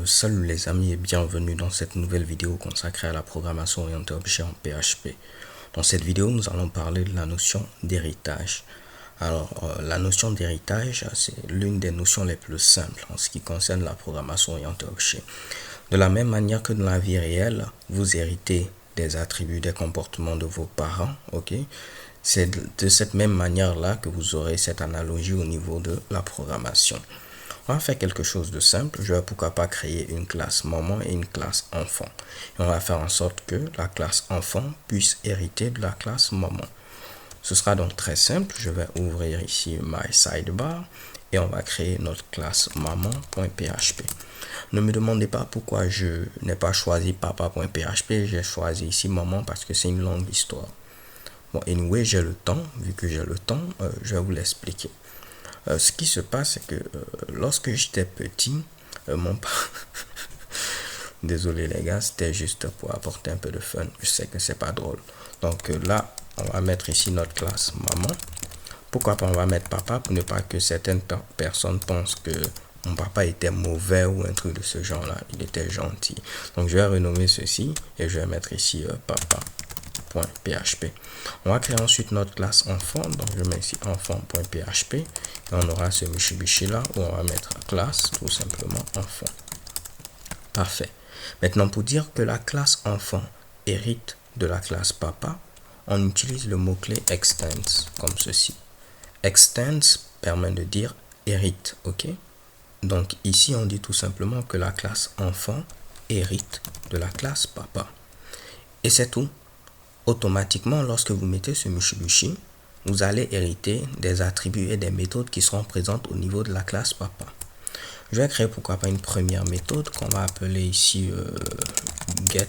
Salut les amis et bienvenue dans cette nouvelle vidéo consacrée à la programmation orientée objet en PHP. Dans cette vidéo, nous allons parler de la notion d'héritage. La notion d'héritage, c'est l'une des notions les plus simples en ce qui concerne la programmation orientée objet. De la même manière que dans la vie réelle, vous héritez des attributs, des comportements de vos parents, ok? C'est de cette même manière-là que vous aurez cette analogie au niveau de la programmation. On va faire quelque chose de simple. Je vais pourquoi pas créer une classe maman et une classe enfant. Et on va faire en sorte que la classe enfant puisse hériter de la classe maman. Ce sera donc très simple. Je vais ouvrir ici my sidebar et on va créer notre classe maman.php. Ne me demandez pas pourquoi je n'ai pas choisi papa.php. J'ai choisi ici maman parce que c'est une longue histoire. Bon, anyway, j'ai le temps. Vu que j'ai le temps, je vais vous l'expliquer. Ce qui se passe, c'est que lorsque j'étais petit, mon père... Désolé les gars, c'était juste pour apporter un peu de fun. Je sais que c'est pas drôle. Donc là, on va mettre ici notre classe maman. Pourquoi pas on va mettre papa pour ne pas que certaines personnes pensent que mon papa était mauvais ou un truc de ce genre-là. Il était gentil. Donc je vais renommer ceci et je vais mettre ici papa.php. On va créer ensuite notre classe enfant. Donc je mets ici enfant.php et on aura ce Mitsubishi là où on va mettre classe tout simplement enfant. Parfait. Maintenant, pour dire que la classe enfant hérite de la classe papa, on utilise le mot-clé extends comme ceci. Extends permet de dire hérite, ok? Donc ici, on dit tout simplement que la classe enfant hérite de la classe papa. Et c'est tout. Automatiquement, lorsque vous mettez ce Mitsubishi, vous allez hériter des attributs et des méthodes qui seront présentes au niveau de la classe papa. Je vais créer pourquoi pas une première méthode qu'on va appeler ici get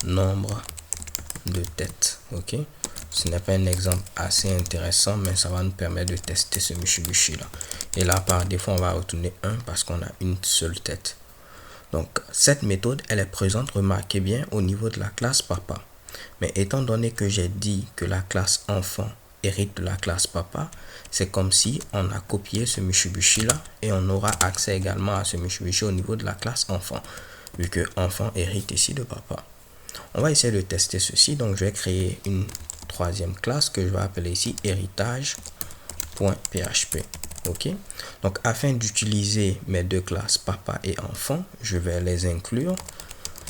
nombre de têtes. Ok, ce n'est pas un exemple assez intéressant, mais ça va nous permettre de tester ce Mitsubishi là. Et là, par défaut, on va retourner 1 parce qu'on a une seule tête. Donc, cette méthode, elle est présente, remarquez bien, au niveau de la classe papa. Mais étant donné que j'ai dit que la classe enfant hérite de la classe papa, c'est comme si on a copié ce Mitsubishi là et on aura accès également à ce Mitsubishi au niveau de la classe enfant, vu que enfant hérite ici de papa. On va essayer de tester ceci. Donc je vais créer une troisième classe que je vais appeler ici héritage.php. ok, donc afin d'utiliser mes deux classes papa et enfant, je vais les inclure.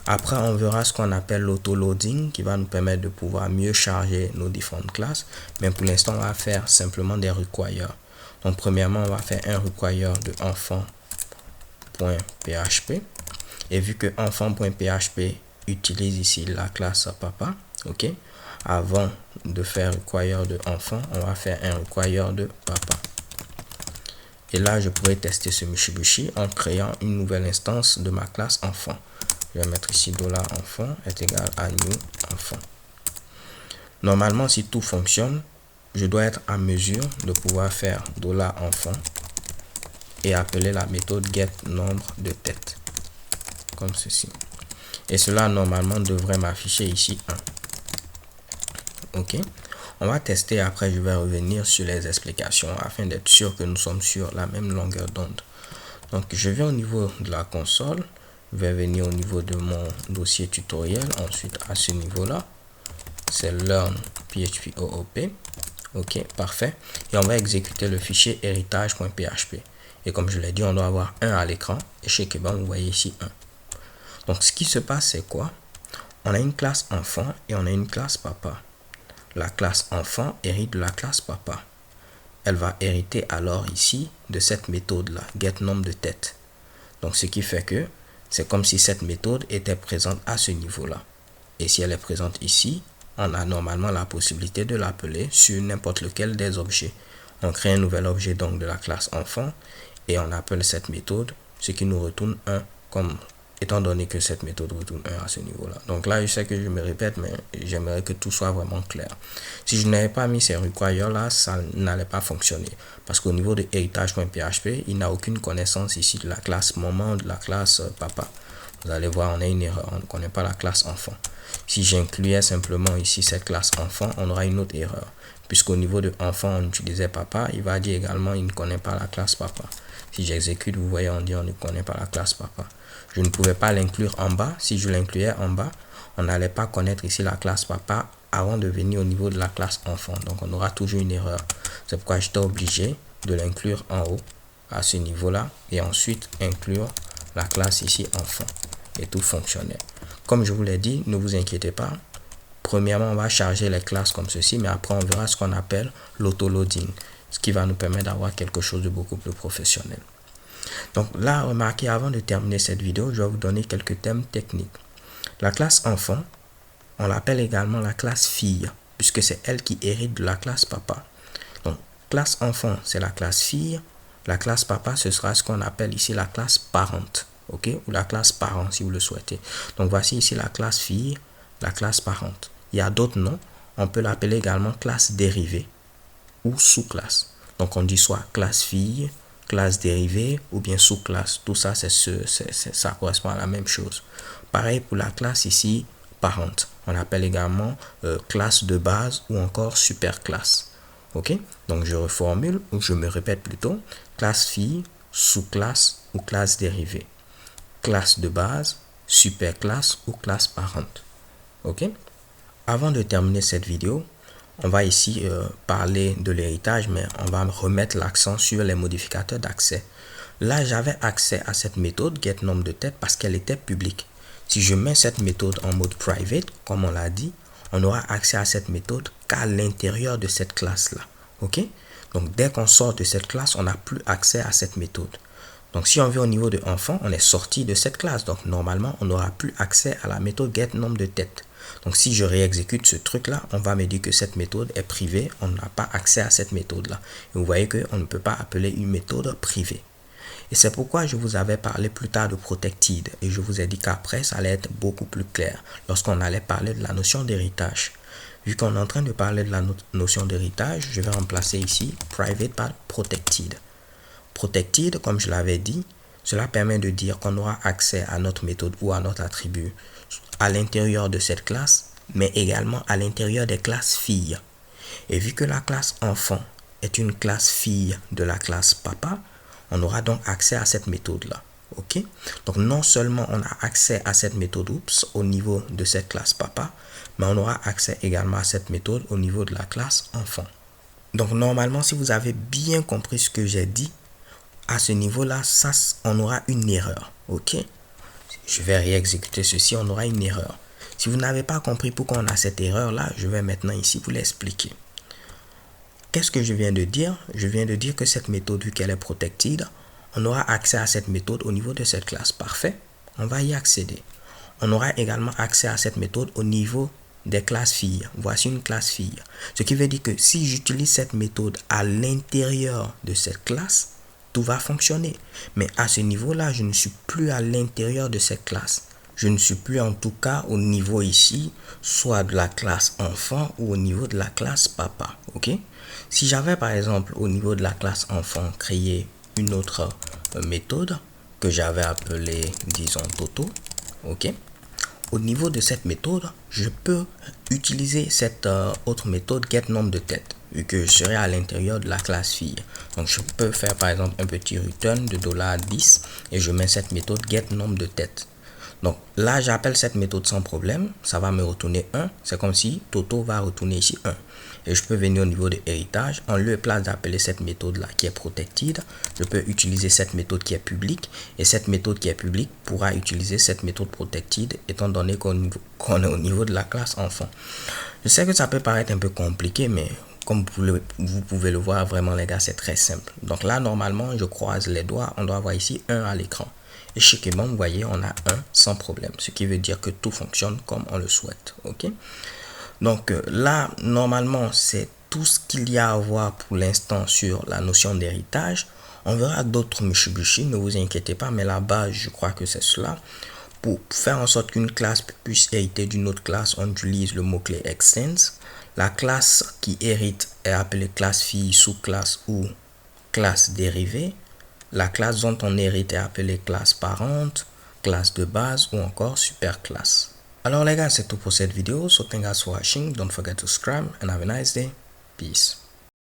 Après, on verra ce qu'on appelle l'auto-loading qui va nous permettre de pouvoir mieux charger nos différentes classes. Mais pour l'instant, on va faire simplement des require. Donc, premièrement, on va faire un require de enfant.php. Et vu que enfant.php utilise ici la classe papa, ok, avant de faire require de enfant, on va faire un require de papa. Et là, je pourrais tester ce Mitsubishi en créant une nouvelle instance de ma classe enfant. Je vais mettre ici $enfant est égal à new enfant. Normalement, si tout fonctionne, je dois être en mesure de pouvoir faire $enfant et appeler la méthode get nombre de têtes comme ceci. Et cela normalement devrait m'afficher ici 1. Ok, on va tester. Après, je vais revenir sur les explications afin d'être sûr que nous sommes sur la même longueur d'onde. Donc, je viens au niveau de la console. Je vais venir au niveau de mon dossier tutoriel. Ensuite, à ce niveau-là, c'est learn PHP OOP. Ok, parfait. Et on va exécuter le fichier héritage.php. Et comme je l'ai dit, on doit avoir 1 à l'écran. Et chez Keban, vous voyez ici 1. Donc, ce qui se passe, c'est quoi? On a une classe enfant et on a une classe papa. La classe enfant hérite de la classe papa. Elle va hériter alors ici de cette méthode-là, get nombre de têtes. Donc, ce qui fait que c'est comme si cette méthode était présente à ce niveau-là. Et si elle est présente ici, on a normalement la possibilité de l'appeler sur n'importe lequel des objets. On crée un nouvel objet donc de la classe enfant et on appelle cette méthode, ce qui nous retourne 1 comme étant donné que cette méthode retourne 1 à ce niveau-là. Donc là, je sais que je me répète, mais j'aimerais que tout soit vraiment clair. Si je n'avais pas mis ces requires là, ça n'allait pas fonctionner. Parce qu'au niveau de héritage.php, il n'a aucune connaissance ici de la classe maman ou de la classe papa. Vous allez voir, on a une erreur, on ne connaît pas la classe enfant. Si j'incluais simplement ici cette classe enfant, on aura une autre erreur. Puisqu'au niveau de enfant, on utilisait papa, il va dire également, il ne connaît pas la classe papa. Si j'exécute, vous voyez, on dit, on ne connaît pas la classe papa. Je ne pouvais pas l'inclure en bas. Si je l'incluais en bas, on n'allait pas connaître ici la classe papa avant de venir au niveau de la classe enfant. Donc, on aura toujours une erreur. C'est pourquoi j'étais obligé de l'inclure en haut, à ce niveau-là, et ensuite inclure la classe ici enfant. Et tout fonctionnait. Comme je vous l'ai dit, ne vous inquiétez pas. Premièrement, on va charger les classes comme ceci, mais après, on verra ce qu'on appelle l'autoloading, ce qui va nous permettre d'avoir quelque chose de beaucoup plus professionnel. Donc là, remarquez, avant de terminer cette vidéo, je vais vous donner quelques thèmes techniques. La classe enfant, on l'appelle également la classe fille, puisque c'est elle qui hérite de la classe papa. Donc, classe enfant, c'est la classe fille. La classe papa, ce sera ce qu'on appelle ici la classe parente, ok, ou la classe parent si vous le souhaitez. Donc, voici ici la classe fille, la classe parente. Il y a d'autres noms. On peut l'appeler également classe dérivée ou sous-classe. Donc, on dit soit classe fille, classe dérivée ou bien sous-classe. Tout ça, ça correspond à la même chose. Pareil pour la classe ici, parente. On l'appelle également classe de base ou encore superclasse. Ok? Donc, je reformule ou je me répète plutôt. Classe fille, sous-classe ou classe dérivée. Classe de base, superclasse ou classe parente. Ok? Avant de terminer cette vidéo, on va ici parler de l'héritage, mais on va remettre l'accent sur les modificateurs d'accès. Là, j'avais accès à cette méthode getNomme de tête parce qu'elle était publique. Si je mets cette méthode en mode private, comme on l'a dit, on aura accès à cette méthode qu'à l'intérieur de cette classe-là. Ok? Donc, dès qu'on sort de cette classe, on n'a plus accès à cette méthode. Donc, si on vient au niveau de enfant, on est sorti de cette classe. Donc, normalement, on n'aura plus accès à la méthode getNomme de tête. Donc, si je réexécute ce truc-là, on va me dire que cette méthode est privée. On n'a pas accès à cette méthode-là. Et vous voyez qu'on ne peut pas appeler une méthode privée. Et c'est pourquoi je vous avais parlé plus tard de protected. Et je vous ai dit qu'après, ça allait être beaucoup plus clair lorsqu'on allait parler de la notion d'héritage. Vu qu'on est en train de parler de la notion d'héritage, je vais remplacer ici private par protected. Protected, comme je l'avais dit, cela permet de dire qu'on aura accès à notre méthode ou à notre attribut à l'intérieur de cette classe, mais également à l'intérieur des classes filles. Et vu que la classe enfant est une classe fille de la classe papa, on aura donc accès à cette méthode-là. Ok? Donc, non seulement on a accès à cette méthode au niveau de cette classe papa, mais on aura accès également à cette méthode au niveau de la classe enfant. Donc, normalement, si vous avez bien compris ce que j'ai dit, à ce niveau-là, on aura une erreur. Ok? Je vais réexécuter ceci, on aura une erreur. Si vous n'avez pas compris pourquoi on a cette erreur-là, je vais maintenant ici vous l'expliquer. Qu'est-ce que je viens de dire? Je viens de dire que cette méthode, vu qu'elle est protected, on aura accès à cette méthode au niveau de cette classe. Parfait. On va y accéder. On aura également accès à cette méthode au niveau des classes filles. Voici une classe fille. Ce qui veut dire que si j'utilise cette méthode à l'intérieur de cette classe, tout va fonctionner. Mais à ce niveau-là, je ne suis plus à l'intérieur de cette classe. Je ne suis plus en tout cas au niveau ici, soit de la classe enfant ou au niveau de la classe papa. Ok? Si j'avais par exemple au niveau de la classe enfant créé une autre méthode que j'avais appelée, disons, Toto. Ok? Au niveau de cette méthode, je peux utiliser cette autre méthode getNomme de tête, vu que je serai à l'intérieur de la classe fille. Donc, je peux faire par exemple un petit return de $10 et je mets cette méthode getNomme de tête. Donc, là, j'appelle cette méthode sans problème. Ça va me retourner 1. C'est comme si Toto va retourner ici 1. Et je peux venir au niveau de héritage. En lieu et place d'appeler cette méthode-là qui est protected, je peux utiliser cette méthode qui est publique. Et cette méthode qui est publique pourra utiliser cette méthode protected, étant donné qu'on est au niveau de la classe enfant. Je sais que ça peut paraître un peu compliqué, mais comme vous pouvez le voir, vraiment les gars, c'est très simple. Donc là, normalement, je croise les doigts. On doit avoir ici 1 à l'écran. Et chiquement, vous voyez, on a 1 sans problème. Ce qui veut dire que tout fonctionne comme on le souhaite. Ok? Donc là, normalement, c'est tout ce qu'il y a à voir pour l'instant sur la notion d'héritage. On verra d'autres Mitsubishi, ne vous inquiétez pas, mais la base, je crois que c'est cela. Pour faire en sorte qu'une classe puisse hériter d'une autre classe, on utilise le mot-clé extends. La classe qui hérite est appelée classe fille, sous-classe ou classe dérivée. La classe dont on hérite est appelée classe parente, classe de base ou encore super classe. Alors les gars, c'est tout pour cette vidéo. So thanks for watching. Don't forget to subscribe and have a nice day. Peace.